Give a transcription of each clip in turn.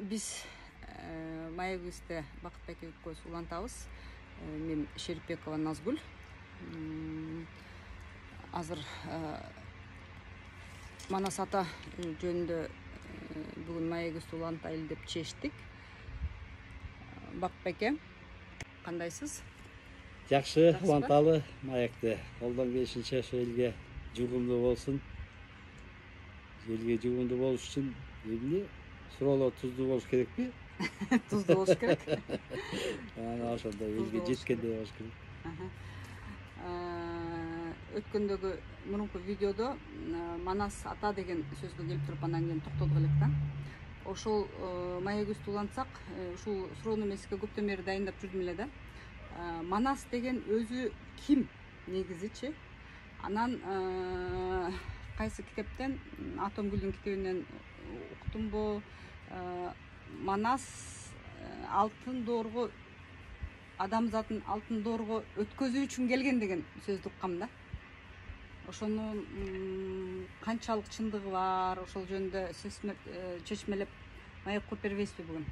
Биз Маегүстө Бакытбек экөөбүз улантабыз. Мен Шерипбекова Назгүл. Азыр Манас ата жөнүндө бүгүн Маегүстү улантайлы деп чечтик. Бакытбеке, кандайсыз? Жакшы, уланталы Маекти. Колдон келишинче ошо элге жугумдуу болсун. Элге жугумдуу болуш үчүн эмне? Суроолор туздуу болуш керекпи? Туздуу болуш керек. Ana ошондой элге жеткендей болуш керек. Өткөндөгү мурунку видеодо Манас ата деген сөзгө келип туруп анан кийин токтодук элек да. Ошол Маегүстү улантсак, ушул суроону мен сизге көптөн бери дайындап жүрдүм эле да. Манас деген өзү ким негизичи? Анан кайсы китептен, Атомгүлдүн китебинен уктумбу? Манас алтын доорго, адамзатын алтын доорго өткөзүү үчүн келген деген сөздү уккам да. Ошону канчалык чындыгы бар, ошол жөнүндө чечмелеп маек куруп бербейсизби бүгүн?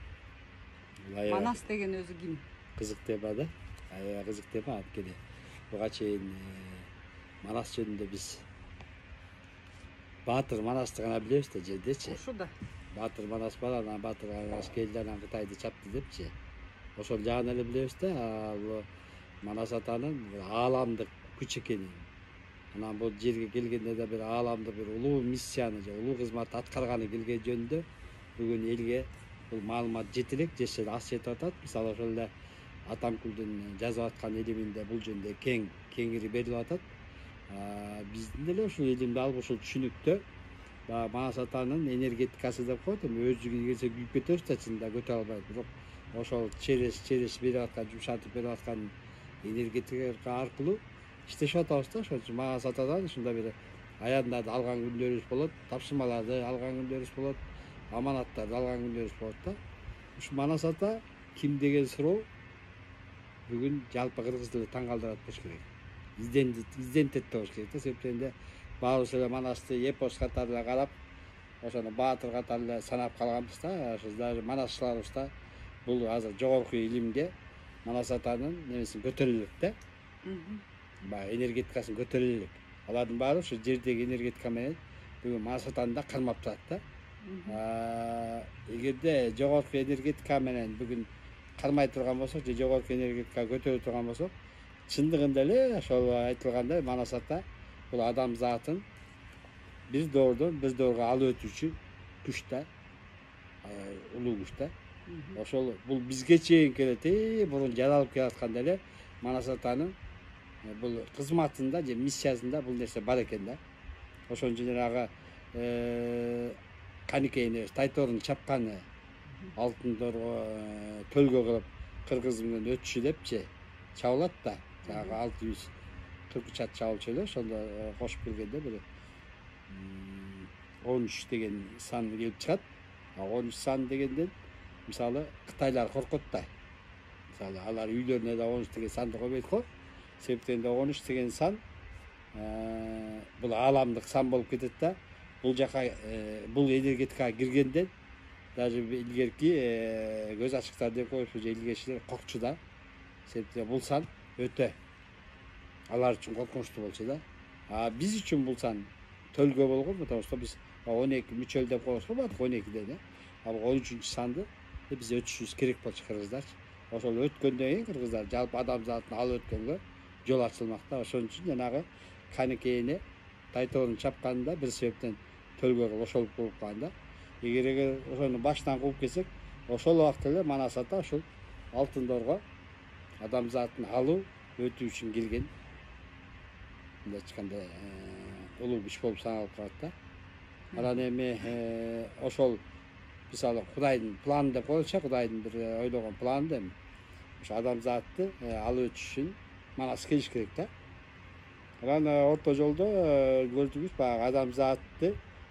Манас деген өзү ким? Кызык тема да. Аябай кызык тема. Анткени буга чейин Манас жөнүндө биз Баатыр Манасты гана билебиз да жердечи. Ошо да. Баатыр Манас бар, анан Баатыр Манас келди, анан Кытайды чапты депчи. Ошол жагын эле билебиз да. Ал Манас атанын ааламдык күч экенин. Анан бул жерге келгенде да бир ааламдык бир улуу миссияны же улуу кызматты аткарганы келген жөнүндө бүгүн элге бул маалымат жете элек, жеше аз жетип атат. Мисалы ошол эле Атомгүлдүн жазып аткан илиминде бул жөнүндө кеңири берилип атат. Биздин деле ушул илимди алып ушул түшүнүктө Манас атанын энергетикасы деп коет, эми өзүгү келсе күйүп кетебиз да, чынында көтөрө албайбыз. Бирок ошол череш берип аткан, жумшатып берип аткан энергетика аркылуу иштешип атабыз да. Ошон үчүн Манас атадан ушундай бир аяндарды алган күндөрүбүз болот, тапшырмаларды алган күндөрүбүз болот, аманаттарды алган күндөрүбүз болот да. Ушу Манас ата ким деген суроо бүгүн жалпы кыргыз эле таң калтырат болуш керек. Издентет болуш керек да. Себептен баарыбыз эле Манасты эпос катары эле карап, ошону Баатыр катары эле санап калганбыз да. Ошо даже манасчыларыбыз да бул азыр жогорку илимге Манас атанын немесин көтөрө элек да. Баягы энергетикасын көтөрө элек. Алардын баары ушу жердеги энергетика менен бүгүн Манас атаны да кармап турат да. Эгерде жогорку энергетика менен бүгүн кармай турган болсок, же жогорку энергетика көтөрө турган болсок, чындыгында эле ошол айтылгандай Манас ата бул адамзатын бир доордон бир доорго алып өтүүчү күч да, улуу күч да. Ошол бул бизге чейин келет, мурун жаралып келатканда эле Манас атанын бул кызматында же миссиясында бул нерсе бар экен да. Ошон үчүн жанагы канекейни Тайторун чапканы алтын доорго төлгө кылып кыргыз менен өтүшү депчи чабылат да. Жанагы 643 ат чабылчу эле, ошондо кошуп келгенде бир 13 деген сан келип чыгат. 13 сан дегенден мисалы Кытайлар коркот да. Мисалы алар үйлөрүнө да 13 деген санды койбойт го. Себептен 13 деген сан бул ааламдык сан болуп кетет да. Бул жака бул энергетикага киргенден даже илгерки көз ачыктар деп коебуз, же илгерчилер коркчу да. Себептен бул сан өтө алар үчүн коркунучтуу болчу да. Биз үчүн бул сан төлгө болгон, потому что биз 12 мүчөл деп коебуз го, 12 да. Ал 13 санды биз өтүшүбүз керек болчу кыргыздарчы. Ошол өткөндөн кийин кыргыздар жалпы адамзатын алып өткөнгө жол ачылмак да. Ошон үчүн жанагы канекейни Тайторун чапканында бир себептен төлгө кылып ошол кылып калган да. Эгер ошону баштан кууп келсек, ошол убакта эле Манас ата ушул алтын доорго адамзатын алуу өтүү үчүн келген. Мындай айтканда улуу күч болуп саналып калат да. Анан эми ошол мисалы Кудайдын планы деп коелучу, Кудайдын бир ойлогон планы да эми ошо адамзатты алып өтүш үчүн Манас келиш керек да. Анан орто жолдо көрдүбүз баягы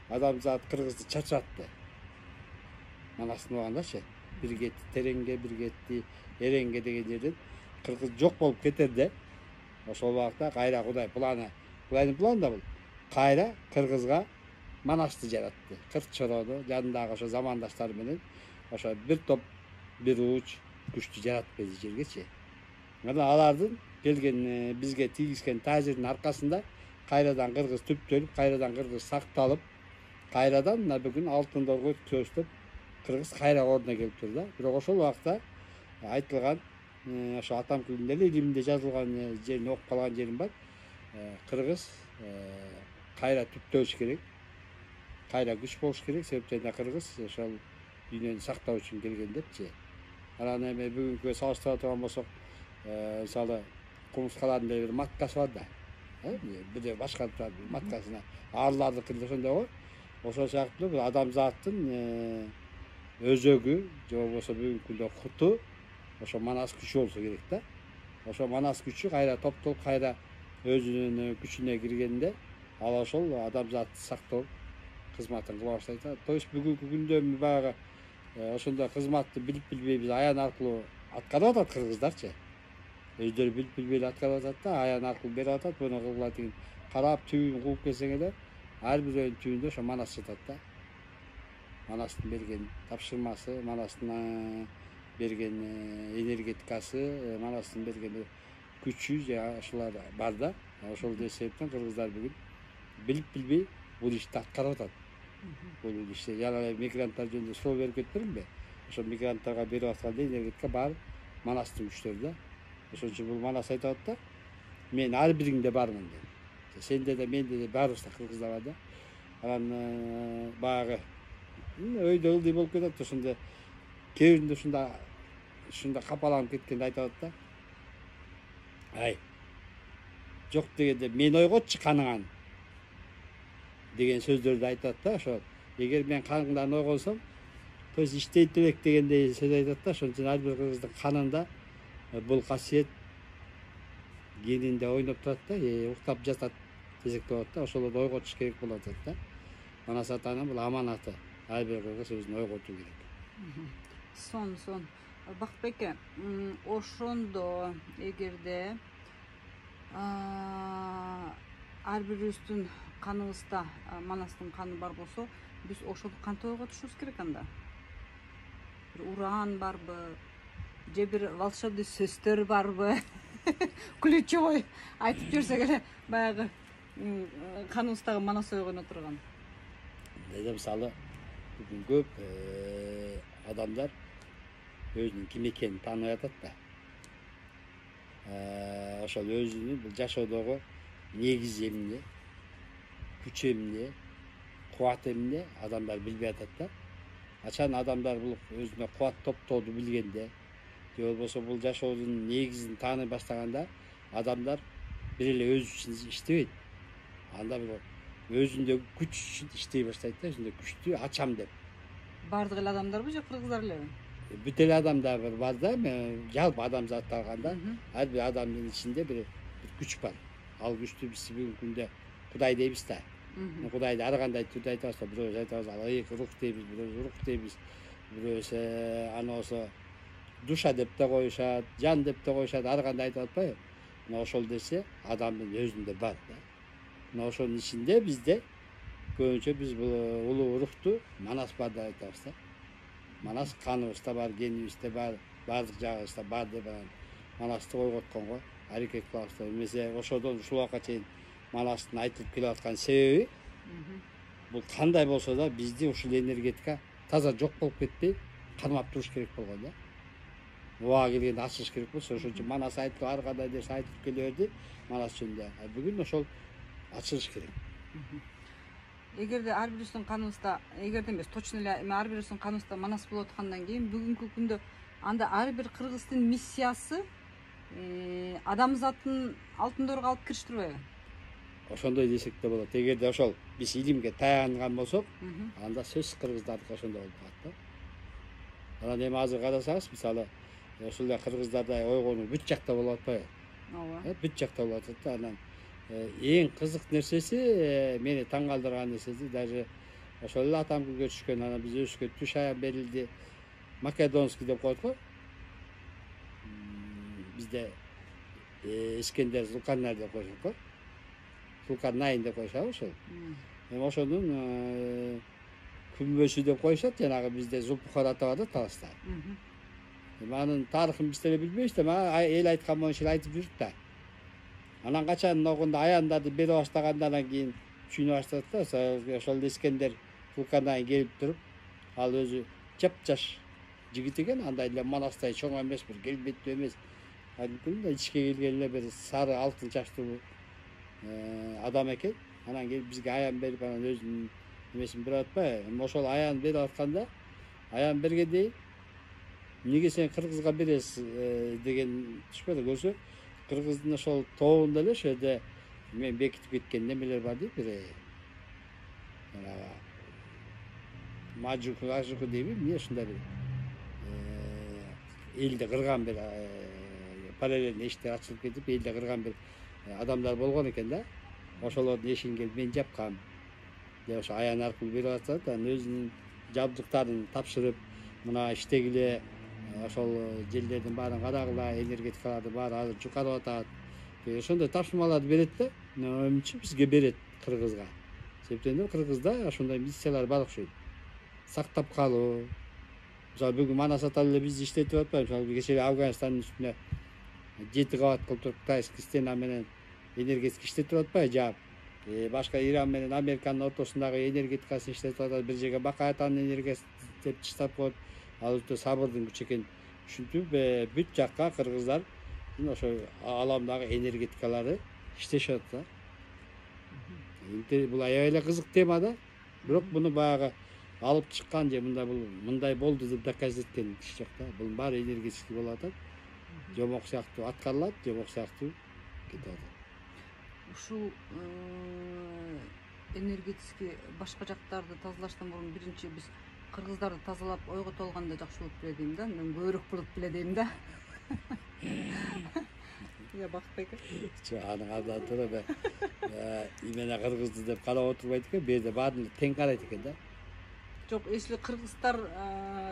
адамзат кыргызды чачыратты. Манастын убагындачы. Бир кетти тереңге, бир кетти эреңге деген жерден кыргыз жок болуп кетерде. Ошол убакта кайра Кудайдын планы да бул. Кайра кыргызга Манасты жаратты. Кырк чорону жанындагы ошо замандаштары менен ошо бир топ бир уч күчтү жаратып берди жергечи. Мына алардын келген бизге тийгизген таасиринин аркасында кайрадан кыргыз түптөлүп, кайрадан кыргыз сакталып, кайрадан мына бүгүн алтын дорго көчтөп кыргыз кайра ордуна келип тур да. Бирок ошол убакта айтылган ошо атамкүлдүн эле илиминде жазылган жерин окуп калган жерим бар. Кыргыз кайра түптөлүш керек, кайра күч болуш керек, себептен кыргыз ошол дүйнөнү сактоо үчүн келген депчи. Анан эми бүгүнкүгө салыштыра турган болсок, мисалы кумурскалардын бир маткасы бар да. Бир башкарып турат маткасына арлардыкы деле ошондой го. Ошол сыяктуу бул адамзаттын өзөгү же болбосо бүгүнкү күндө куту ошо манас күчү болсо керек да. Ошо манас күчү кайра топтолуп, кайра өзүнүн күчүнө киргенде ал ошол адамзатты сактоо кызматын кыла баштайт да. То есть бүгүнкү күндө баягы ошондой кызматты билип билбей биз аян аркылуу аткарып атат кыргыздарчы. Өздөрү билип билбей эле аткарып атат да, аян аркылуу берип атат. Буну кылгыла деген карап түбүн кууп келсең эле ар бирөөнүн түбүндө ошо манас жатат да. Манастын берген тапшырмасы, манастын берген энергетикасы, манастын берген күчү же ошолор бар да. Ошол себептен кыргыздар бүгүн билип билбей бул ишти аткарып атат. Бул ишти жана мигранттар жөнүндө суроо берип кетпедимби? Ошо мигранттарга берип аткан энергетика баары манастын күчтөрү да. Ошон үчүн бул манас айтып атат да. Мен ар бириңде бармын деп. Сенде де менде де баарыбызда кыргыздар бар да. Анан баягы өйдө ылдый болуп кетет. Ошондо кээ биринде ушунда капаланып кеткенде айтып атат да. Ай. Жок дегенде мен ойготчу каныңан деген сөздөрдү айтат да. Ошо эгер мен каныңдан ойгонсом, то есть иштейт элек дегендей сөз айтат да. Ошон үчүн ар бир кыргыздын канында бул касиет генинде ойноп турат да, уктап жатат десек болот да. Ошолорду ойготуш керек болуп атат да. Манас атанын бул аманаты. Ар бир кыргыз өзүн ойготуу керек. Сон. Бактыбек, ошондо эгерде ар бирибиздин каныбызда манастын каны бар болсо, биз ошону кантип ойготушубуз керек анда? Бир уран барбы? Же бир волшебный сөздөр барбы? Ключевой айтып жиберсек эле баягы каныбыздагы манас ойгоно турган. Мисалы бүгүн көп адамдар өзүнүн ким экенин тааныбай атат да. Ошол өзүнүн бул жашоодогу негизи эмне, күчү эмне, кубаты эмне адамдар билбей атат да. Ачан адамдар бул өзүнө кубат топтооду билгенде, же болбосо бул жашоодун негизин тааный баштаганда адамдар бир эле өзү үчүн иштебейт. Анда бир өзүндө күч үчүн иштей баштайт да, өзүндө күчтү ачам деп. Бардык эле адамдарбы же кыргыздар элеби? Бүт эле адамдар бар да, жалпы адамзатты алганда ар бир адамдын ичинде бир күч бар. Ал күчтү биз бүгүнкү күндө Кудай дейбиз да. Кудайды ар кандай түрдө айтабыз да, бирөөбүз айтабыз рух дейбиз, бирөөбүз рух дейбиз, бирөөбүз аны болсо душа деп да коюшат, жан деп да коюшат, ар кандай айтып атпайбы? Мына ошол десе адамдын өзүндө бар да. Мына ошонун ичинде бизде көбүнчө биз бул улуу рухту манас бар деп айтабыз да. Манас каныбызда бар, генибизде бар, баардык жагыбызда бар деп манасты ойготконго аракет кылабыз да. Эмесе ошодон ушул убакка чейин манастын айтылып келе аткан себеби бул кандай болсо да бизди ушул энергетика таза жок болуп кетпей кармап туруш керек болгон да. Убага келгенде ачыш керек болсо, ошон үчүн манас айтып ар кандай нерсе айтып келе берди манас жөнүндө. Бүгүн ошол ачылыш керек. Эгерде ар бирибиздин каныбызда, эгерде эмес, точно эле ар бирибиздин каныбызда манас болуп аткандан кийин бүгүнкү күндө анда ар бир кыргыздын миссиясы адамзаттын алтын дорго алып кириш турбайбы? Ошондой десек да болот. Эгерде ошол биз илимге таянган болсок, анда сөзсүз кыргыздардыкы ошондой болуп калат да. Анан эми азыр карасаңыз, мисалы ошол эле кыргыздарда ойгонуу бүт жакта болуп атпайбы? Ооба. Бүт жакта болуп атат да. Анан эң кызык нерсеси, мени таң калтырган нерсеси, даже ошол эле атамкүлгө түшкөн, анан биз өскөн туш аян берилди македонский деп коет го. Бизде Искендер Зулкарнайр деп коюшат го. Зулкарнайр деп коюшат ошол. Эми ошонун күнбөсү деп коюшат, жанагы бизде Зулпухар атап атат Таласта. Анын тарыхын биз деле билбейбиз да, мага эл айткан боюнча айтып жүрүт да. Анан качан огондо аяндарды бере баштагандан кийин түшүнө баштадык да, ошол Искендер вулкандан келип туруп, ал өзү жап-жаш жигит экен, андай эле Манастай чоң эмес, бир келбеттүү эмес. Кадимкидей ичке келген эле бир сары алтын чачтуу адам экен. Анан келип бизге аян берип, анан өзүнүн немесин берип атпайбы? Ошол аян берип атканда, аян бергенде эмнеге сен кыргызга бересиз деген түшпөдү көрсө, кыргыздын ошол тоогунда эле ошол жерде мен бекитип кеткен немелер бар дейт, бир мажуку дейби, эмне ушундай бир элди кырган бир параллельный эшиктер ачылып кетип, элди кырган бир адамдар болгон экен да. Ошолордун эшигин келип мен жапкам деп ошо аян аркылуу берип атат. Анан өзүнүн жабдыктарын тапшырып, мына иштегиле, ошол жерлердин баарын карагыла, энергетикаларды баары азыр жукарып атат. Ошондой тапшырмаларды берет да, менимче бизге берет, кыргызга. Себептен кыргызда ошондой миссиялар бар окшойт. Сактап калуу. Мисалы бүгүн Манас ата эле бизди иштетип атпайбы? Мисалы кечээ Афганистандын үстүнө 7 кабат кылып туруп кытайский стена менен энергетика иштетип атпайбы? Жаап, башка Иран менен Американын ортосундагы энергетикасын иштетип атат. Бир жерге Бакай атанын энергиясын деп таштап коет. Ал өтө сабырдын күчү экенин түшүнтүп, бүт жакка кыргыздар ошо аламдагы энергетикалары иштешип атат да. Бул аябай эле кызык тема да. Бирок муну баягы алып чыккан же мындай болду деп доказать эткен киши жок да. Бул баары энергетический болуп атат. Жомок сыяктуу аткарылат, жомок сыяктуу кетип атат. Ушул энергетический башка жактарды тазалаштан мурун биринчи биз кыргыздарды тазалап ойго толгондо жакшы болуп беле дейм да. Мен көбүрөөк болуп беле дейм да. Я Бакытбек. Анын абдан туура имени кыргызды деп карап отурбайт экен, бу жерде баарын тең карайт экен да. Жок, если кыргыздар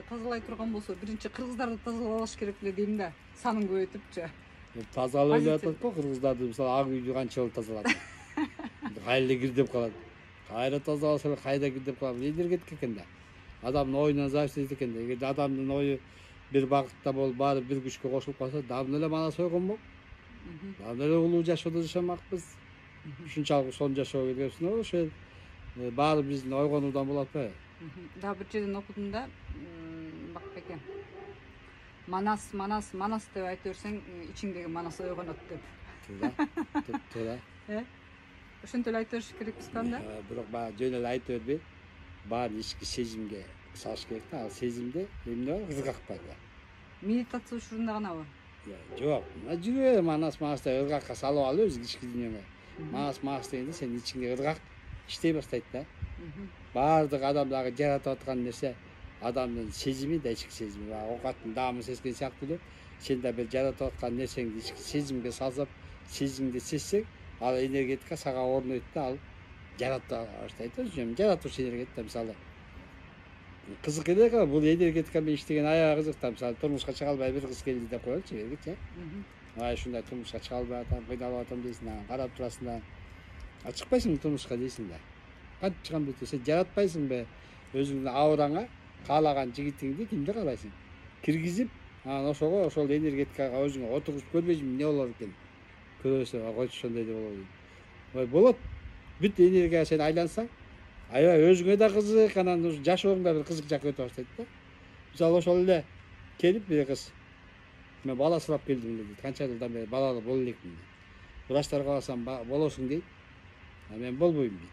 тазалай турган болсо, биринчи кыргыздарды тазалаш керек беле дейм да. Санын көбөйтүпчү. Тазалап эле атат го кыргыздарды, мисалы ак үйдү канча жолу тазалат. Кайра эле кирдеп калат. Кайра тазаласа эле кайда кирдеп калат. Энергетика экен да. Адамдын оюнан зависит этет экен да. Эгерде адамдын ою бир багытта болуп, баары бир күчкө кошулуп калса, давно эле Манас ойгонмок. Давно эле улуу жашоодо жашамакпыз. Ушунчалык сонун жашоо келгенбиз. Ошо баары биздин ойгонуудан болуп атпайбы? Да, bir жерден окудум да, Бакытбек. Манас деп айтып берсең, ичиңдеги Манас ойгонот деп. Туура. Ошентип эле айтып бериш керекпиз да? Бирок баягы жөн эле айтып бербей, баарын ички сезимге салыш керек да. Ал сезимде эмне бар? Ыргак бар да. Медитация учурунда ганабы? Жок, жүрө Манастай ыргакка салып алып өз ички дүйнөңө. Манас дегенде сен ичиңде ыргак иштей баштайт да. Баардык адамдагы жаратып аткан нерсе адамдын сезими да, ички сезими. Оокаттын даамын сезген сыяктуу эле сен да бир жаратып аткан нерсеңди ички сезимге салсап, сезимди сезсең, ал энергетика сага орнойт да, ал жарата баштайт өзү. Жаратуучу энергетика, мисалы кызык эле го, бул энергетика менен иштеген аябай кызык да. Мисалы турмушка чыга албай бир кыз келди деп коелучу, элбекчи. Ай ушундай турмушка чыга албай атам, кыйналып атам дейсиң да, карап турасың да. Чыкпайсың турмушка дейсиң да. Кантип чыгам дейт, сен жаратпайсыңбы өзүңдүн аураңа каалаган жигитиңди кимди каалайсың? Киргизип, анан ошого ошол энергетикага өзүңө отургузуп көрбөйсүңбү эмне болор экен? Көрөсөң, койчу ошондой да болобу дейт. Ой, болот. Бүт энергияга сен айлансаң, аябай өзүңө да кызык, анан жашооңда бир кызык жак өтө баштайт да. Мисалы ошол эле келип бир кыз, мен бала сурап келдим дейт. Канча жылдан бери балалуу боло элекмин дейт. Врачтарга барсам болосуң дейт. Мен болбойм дейт.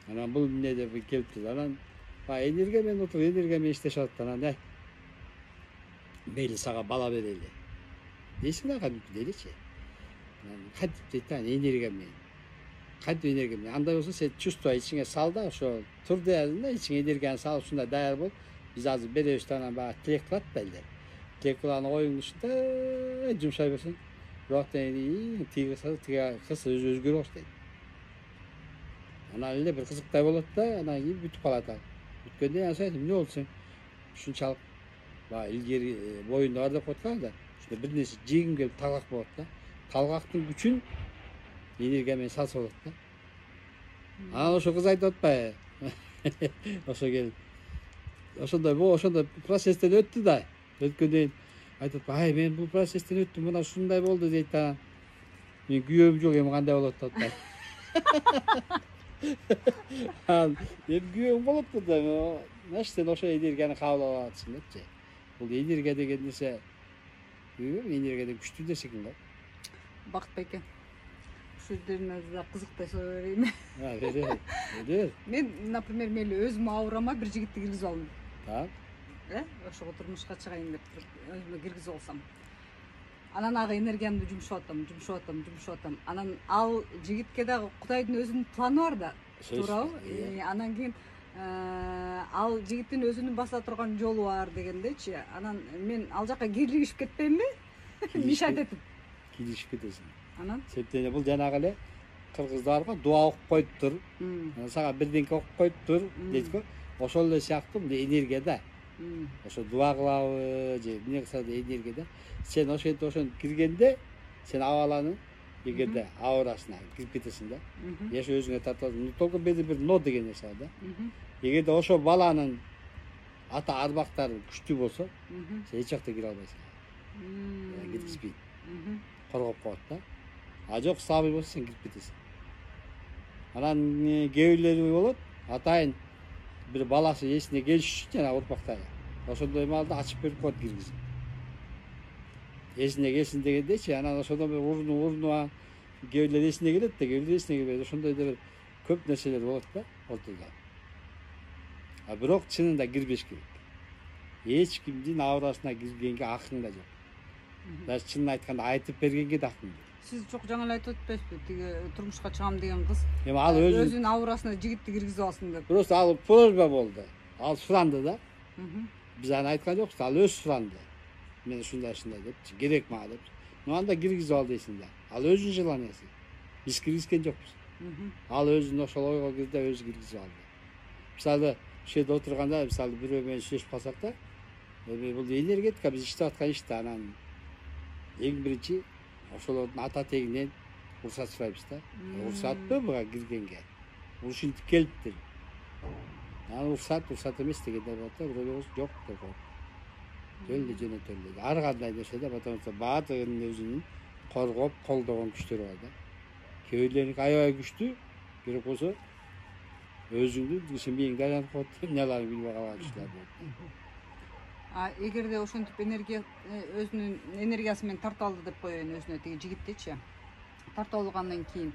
Анан бул эмне деп келиптир. Анан энергия менен отуруп, энергия менен иштешип атат. Анан мейли сага бала берели дейсиң да, кантип делечи. Кантип дейт да, энергия менен. Кантип энергия менен? Андай болсо сен чувство ичиңе сал да, ошо тур дейсиң да, ичиңе энергияны салып ушундай даяр бол. Биз азыр беребиз да, анан баягы тилек кылат да элдер. Тилек кылган оюңдун ушундай жумшай берсең, бирок тиги кыз өзү өзгөрө баштайт. Анан эле бир кызыктай болот да, анан кийин бүтүп калат ал. Бүткөндө анан айтам, эмне болду сен? Ушунчалык илгери боюнда бар деп коюткан да. Ушунда бир нерсе жегим келип талгак болот да. Талгактын күчүн энергия менен салса болот да. Анан ошо кыз айтып атпайбы? ошо келип ошондой процесстен өттү да. Өткөндөн кийин айтып, ай мен бул процесстен өттүм, мына ушундай болду дейт да. Мен күйөөм жок, эми кандай болот атат. Эми күйөөң болот да. Значит, сен ошо энергияны кабыл ала алатсың депчи. Бул энергия деген нерсе, энергия деген күчтүү нерсе экен го. Бакыт байке. Ушул жерден да кызыктай сора берейинби? Бер. Мен, например, мейли өзүм ауырама бир жигитти киргизип алдым. Так. Ошого турмушка чыгайын деп туруп өзүмө киргизип алсам. Анан ага энергиямды жумшап атам. Анан ал жигитке дагы Кудайдын өзүнүн планы бар да. Туурабы? Анан кийин ал жигиттин өзүнүн баса турган жолу бар дегендейчи. Анан мен ал жака кийлигишип кетпейинби? Мешать этип. Кийлигишип кетесиң. Анан Себептен бул жанагы эле кыргыздар бар го, дуа окуп коюптур. Сага бирдеңке окуп коюптур дейт го. Ошол эле сыяктуу бул энергия да. Ошо дуа кылабы же эмне кылса да энергия да. Сен ошентип киргенде сен абаланы эгерде аурасына кирип кетесиң да. Ошо өзүңө тартасың. Только бир но деген нерсе бар да. Эгерде ошо баланын ата арбактары күчтүү болсо, сен эч жакта кире албайсың. Кеткизбейт. Коргоп коет да. А жок, слабый болсо сен кирип кетесиң. Анан кээ бирлери болот, атайын бир баласы эсине келиш үчүн жана урпактары. Ошондой маалда ачып берип коет киргизип. Эсине келсин дегендейчи, анан ошондо бир урнуа кээ бирлер эсине келет да, кээ бирлер эсине келбейт. Ошондой да бир көп нерселер болот да ортодо. А бирок чынында кирбеш керек. Эч кимдин аурасына киргенге акың да жок. Даже чынын айтканда айтып бергенге да акың жок. Сиз жок жаңы эле айтып атпайсызбы? Тиги турмушка чыгам деген кыз. Эми ал өзүнүн аурасына жигитти киргизип алсын деп. Просто ал просьба болду. Ал суранды да. Биз аны айткан жокпуз, ал өзү суранды. Мен ушундай депчи, керек мага деп. Ну анда киргизип ал дейсиң да. Ал өзүнүн желаниясы. Биз киргизген жокпуз. Ал өзүнүн ошол ойго кирди, өзү киргизип алды. Мисалы, ушул жерде отурганда, мисалы бирөө менен сүйлөшүп калсак да, эми бул энергетика биз иштеп аткан иш да, анан эң биринчи ошолордун ата тегинен уруксат сурайбыз да. Уруксатпы буга киргенге? Ушинтип келиптир. Анан уруксат эмес дегендер болот да, бирөө жок деп коет. Жөнөтөлү. Ар кандай нерседе, потому что баардыгынын өзүнүн коргоп, колдогон күчтөрү бар да. Кээ бирлериники аябай күчтүү, бирок болсо өзүңдүн ишенбегиңди айланып коет, эмне аларын билбей калган кишилер болот. Эгерде ошентип өзүнүн энергиясы менен тартып алды деп коеюн өзүнө тиги жигиттичи. Тартып алгандан кийин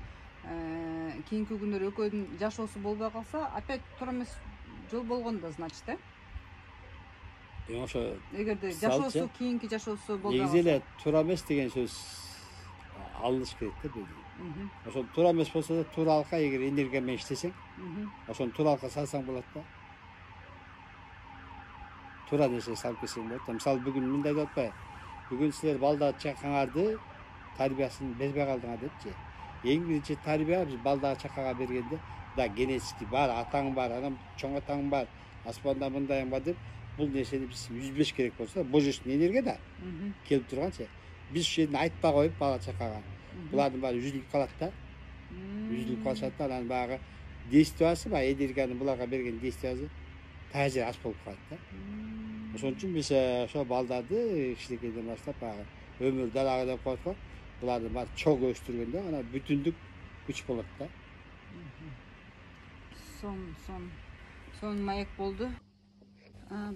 кийинки күндөр экөөдүн жашоосу болбой калса, опять туура эмес жол болгон да, значит, Ошо эгерде жашоосу кийинки жашоосу болбой калса. Негизи эле туура эмес деген сөз алыныш керек да бизде. Ошо туура эмес болсо да тууралыкка эгер энергия менен иштесең, ошону тууралыкка салсаң болот да. Туура нерсе салып кетсең болот да. Мисалы бүгүн мындай деп атпайбы? Бүгүн силер балдар чакаңарды тарбиясын бербей калдыңар депчи. Эң биринчи тарбия биз балдар чакага бергенде да генетически бар, атаң бар, анан чоң атаң бар, аспанда мындайың бар деп бул нерсени биз үзбөш керек болсо, божественный энергия да келип турганчы. Биз ушул жерден айтпай коюп бала чакага, булардын баары үзүлүп калат да. Үзүлүп калышат да, анан баягы действиясы, баягы энергиянын буларга берген действиясы таажер аз болуп калат да. Ошон үчүн биз ошо балдарды кичинекейден баштап баягы өмүр дарагы деп коет го. Буларды баары чоң өстүргөндө анан бүтүндүк күч болот да. Сон маек болду.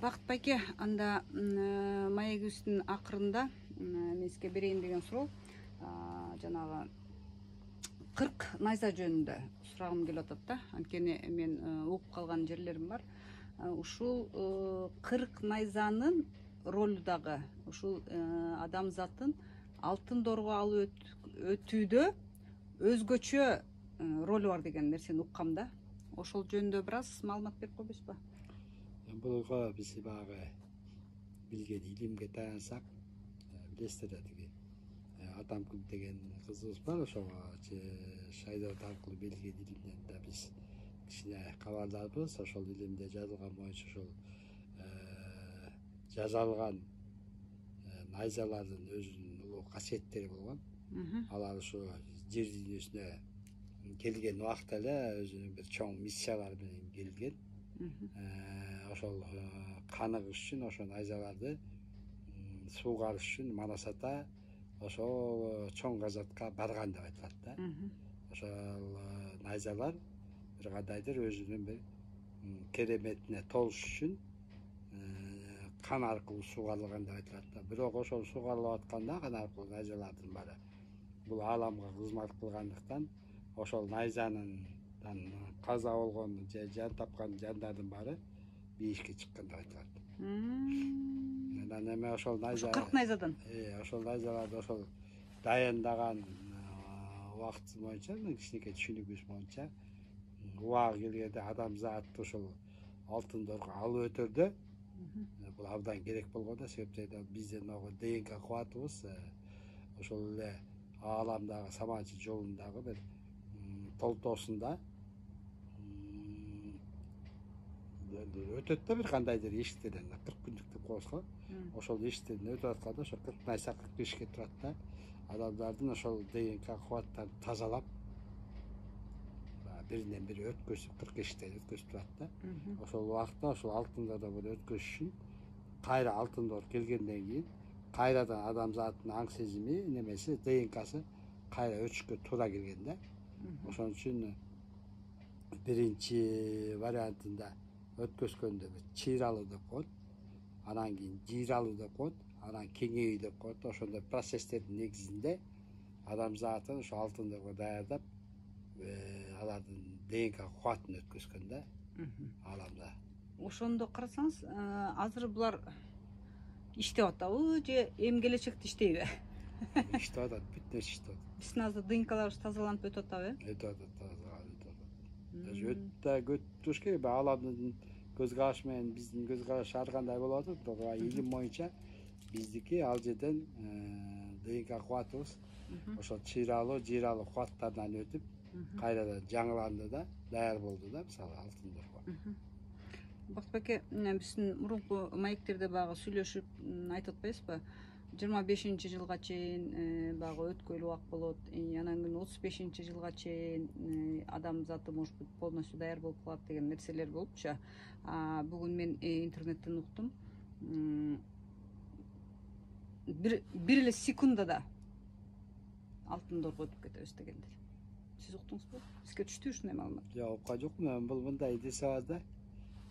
Бакыт байке, анда маегибиздин акырында мен сизге берейин деген суроо жанагы 40 найза жөнүндө сурагым келип атат да. Анткени мен угуп калган жерлерим бар. Ушул 40 найзанын ролу дагы ушул адамзаттын алтын доорго алып өтүүдө өзгөчө ролу бар деген нерсени уккам да. Ошол жөнүндө бир аз маалымат берип койбойсузбу? Булга биз баягы билген илимге таянсак, билесиздер да тиги Атамкүл деген кызыбыз бар, ошого шайдат аркылуу берилген илимден да биз кичине кабардарбыз. Ошол илимде жазылган боюнча ошол жасалган найзалардын өзүнүн улуу касиеттери болгон. Алар ошо жер дүйнөсүнө келген убакта эле өзүнүн бир чоң миссиялары менен келген. ошол каныгыш үчүн ошо найзаларды суугарыш үчүн Манас ата ошол чоң казатка барган деп айтылат да. Ошол найзалар бир кандайдыр өзүнүн бир кереметине толуш үчүн кан аркылуу суугарылган деп айтылат да. Бирок ошол суугарылып атканда кан аркылуу найзалардын баары бул ааламга кызмат кылгандыктан ошол найзанындан каза болгон же жан тапкан жандардын баары бейишке чыккан деп айтылат. Анан эми ошол найза 40 найзадан. Ошол найзаларды ошол дайындаган убакыт боюнча, кичинекей түшүнүгүбүз боюнча убагы келгенде адамзат ошол алтындорго алып өтөрдө бул абдан керек болгон да, себептен биздин ДНК кубатыбыз ошол эле ааламдагы саманчы жолундагы бир толтоосунда өтөт да бир кандайдыр эшиктерден 40 күндүк деп коебуз го. Ошол эшиктерден өтүп атканда ошо 40 найза 45ке турат да. Адамдардын ошол ДНК кубаттарын тазалап биринен бири өткөзүп 45тен өткөзүп турат да. Ошол убакытта ошол алтындордон буну өткөзүш үчүн кайра алтындор келгенден кийин кайрадан адамзаттын аң сезими немеси ДНКсы кайра өчүшкө туура келген да. Ошон үчүн биринчи вариантында өткөзгөндө чыйралуу деп коет, анан кийин жыйралуу деп коет, анан кеңейүү деп коет. Ошондой процесстердин негизинде адамзатын ошо алтындорго даярдап алардын ДНК кубатын өткөзгөн да ааламда. Ошондо карасаңыз, азыр булар иштеп атабы же эми келечекте иштейби? Иштеп атат, бүт нерсе иштеп атат. Биздин азыр ДНКларыбыз тазаланып өтүп атабы? Өтүп атат, тазаланып өтүп атат. Өтө көтүш керек. Ааламдын көз карашы менен биздин көз караш ар кандай болуп атат, бирок илим боюнча биздики ал жерден ДНК кубатыбыз ошол чыйралуу, жыйралуу кубаттардан өтүп кайрадан жаңыланды да, даяр болду да, мисалы алтындорго. Бактыбек эке, биздин мурунку маектерде баягы сүйлөшүп айтып атпайбызбы? 25-жылга чейин баягы өткөйлүү убак болот, анан кийин 35-жылга чейин адамзаты может быть полностью даяр болуп калат деген нерселер болупчу. Бүгүн мен интернеттен уктум. Бир эле секундада алтындорго өтүп кетебиз дегендер. Сиз уктуңузбу? Сизге түштүбү ушундай маалымат? Жок, уккан жокмун. Бул мындай десе алат да.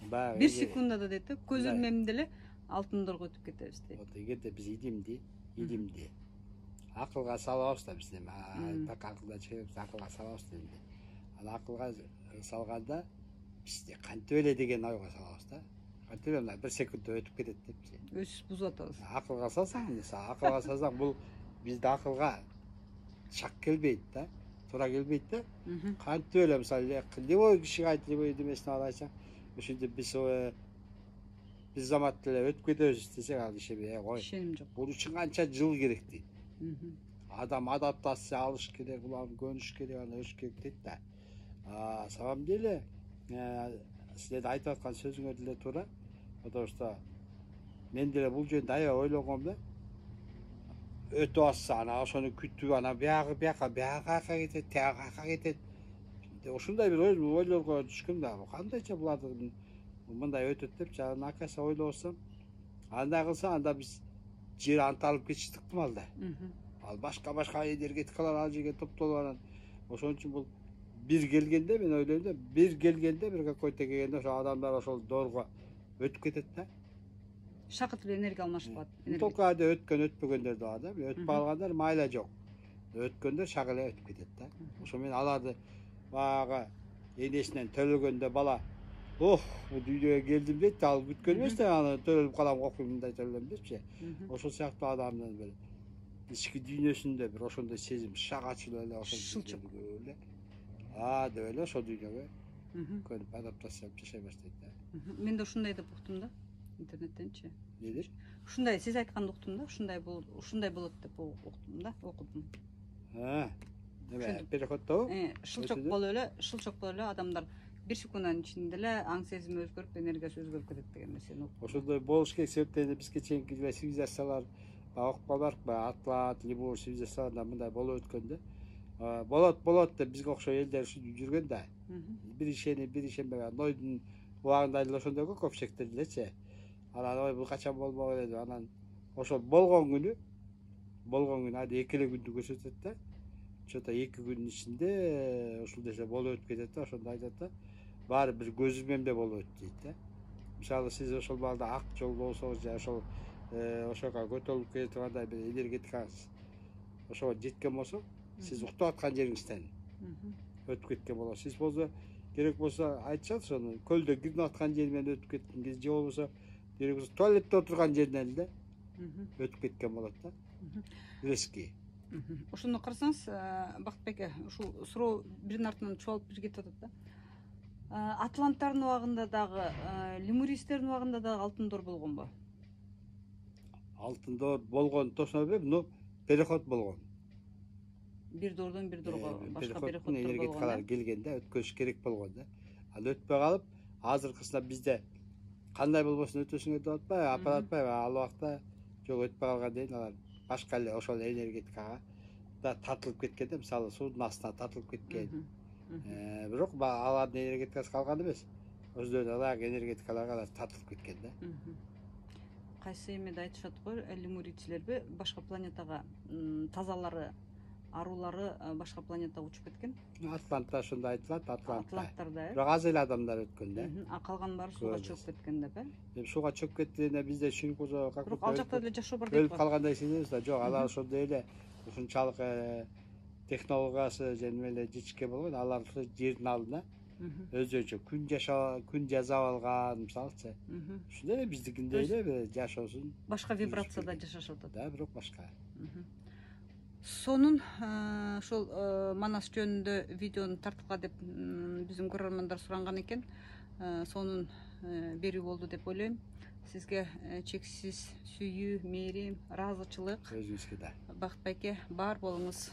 Баягы бир секундада дейт, көз илмемде эле алтындорго өтүп кетебиз дейт. Вот эгерде биз илимди акылга салабыз да, биз эми так акылдан чыгып акылга салабыз дейм. Ал акылга салганда бизде кантип эле деген ойго салабыз да. Кантип эле бир секундда өтүп кетет депчи. Өзүбүз бузуп атабыз. Акылга салсаң, акылга салсаң бул бизде акылга шак келбейт да, туура келбейт да. Кантип эле мисалы любой кишиге айт, любой демесине алайсаң, ушинтип биз замат эле өтүп кетебиз десек, ал ишеме кой. Ишеним жок. Бул үчүн канча жыл керек дейт. Адам адаптация алыш керек, буларга көнүш керек, аны өтүш керек дейт да. Самом деле силердин айтып аткан сөзүңөр деле туура. Потому что мен деле бул жөнүндө аябай ойлонгом да. Өтүп атса, анан ошону күтүп, анан бияка кетет, тияка кетет. Ушундай бир ойлорго түшкөм да. Кандайча булардын мындай өтөт депчи, анан акасы ойлобосом, андай кылса, анда биз жер анталып кетиштик кымалда. Ал башка энергетикалар ал жерге топтолуп анан ошон үчүн бул бир келгенде, мен ойлойм да, бир келгенде, бир какой-то келгенде ошол адамдар ошол дорго өтүп кетет да. Шакырт эле энергия алмашып калат. Только өтпөгөндөр да бар да. Өтүп калгандар майла жок. Өткөндөр шак эле өтүп кетет да. Ошо менен аларды баягы энесинен төлөгөндө бала бул дүйнөгө келдим дейт, ал күткөн эмес да, аны төрөлүп калам, окуйм, мындай төрөлөм депчи. Ошол сыяктуу адамдын бир ички дүйнөсүндө бир ошондой сезим шак ачылып эле ошол эле деп эле ошол дүйнөгө көнүп адаптация кылып жашай баштайт да. Мен да ушундай деп уктум да, интернеттенчи. Не деп? Ушундай сиз айтканды уктум да, ушундай болот деп уктум да, окудум. Неме, переходдобу? Шылчок болуп эле адамдар бир секунддун ичинде эле аң сезими өзгөрүп, энергиясы өзгөрүп кетет деген нерсени уктум. Ошондой болуш керек, себептен бизге чейинки цивилизациялар окуп калдык, Атлант, Лемур цивилизацияларында мындай болуп өткөн да. Болот деп бизге окшой элдер жүргөн да. Бир ишенip, бир ишенбеген, Нойдун убагында эле ошондой го көпчектер элечи. Анан ой бул качан болмок эле деп анан ошол болгон күнү ады 2 эле күндү көрсөтөт да. Что-то 2 күндүн ичинде ушул десе болуп өтүп кетет да, ошондо айтат да. Баары бир көзүмемде болуп өттү дейт да. Мисалы сиз ошол балда ак жол болсоңуз же ошол ошого көтөрүлүп кете тургандай бир энергетикаңыз ошого жеткен болсо, сиз уктап аткан жериңизден өтүп кеткен болосуз. Сиз болсо керек болсо айтышат ошону көлдө киринип аткан жери менен өтүп кеткен кез же болбосо керек болсо туалетте отурган жеринен эле өтүп кеткен болот да. Резкий. Ошондо карасаңыз, Бактбек, ушул суроо биринин артынан чоалып бир кетип атат да. Атланттардын убагында дагы, лемуристтердин убагында дагы алтын доор болгонбу? Алтын доор болгон точно билбейм, но переход болгон. Бир доордон бир доорго башка переходдор болгон. Энергетикалар келген да, өткөзүш керек болгон да. Ал өтпөй калып, азыркысында бизде кандай болбосун өтөсүңөр деп атпайбы, апарат атпайбы? Ал убакта жок өтпөй калган дейин алар башка эле ошол энергетикага да тартылып кеткен да, мисалы суудун астына тартылып кеткен. Бирок алардын энергетикасы калган эмес. Өздөрүнүн ылайык энергетикаларга алар тартылып кеткен да. Кайсы эмеде айтышат го, лемурийчилерби башка планетага тазалары, арулары башка планетага учуп кеткен. Атлантта ошондой айтылат, Атланттарда, бирок аз эле адамдар өткөн да. А калган баары сууга чөгүп кеткен деп, Сууга чөгүп кетти бизде түшүнүп болсо, как бирок ал жакта деле жашоо бар дейт өлүп калгандай сезебиз да. Жок, алар ошондой эле ушунчалык технологиясы және эле жичке болгон, алар жердин алдына өзүнчө күн жасап алган, мисалычы. Ушундай эле биздикиндей эле жашоосун. Башка вибрацияда жашашып атат. Да, бирок башка. Сонун ошол Манас жөнүндө видеону тартууга деп биздин көрөрмандар суранган экен. Сонун берүү болду деп ойлойм. Сизге чексиз сүйүү, мээрим, ыраазычылык. Өзүңүзгө да. Бактбек, бар болуңуз.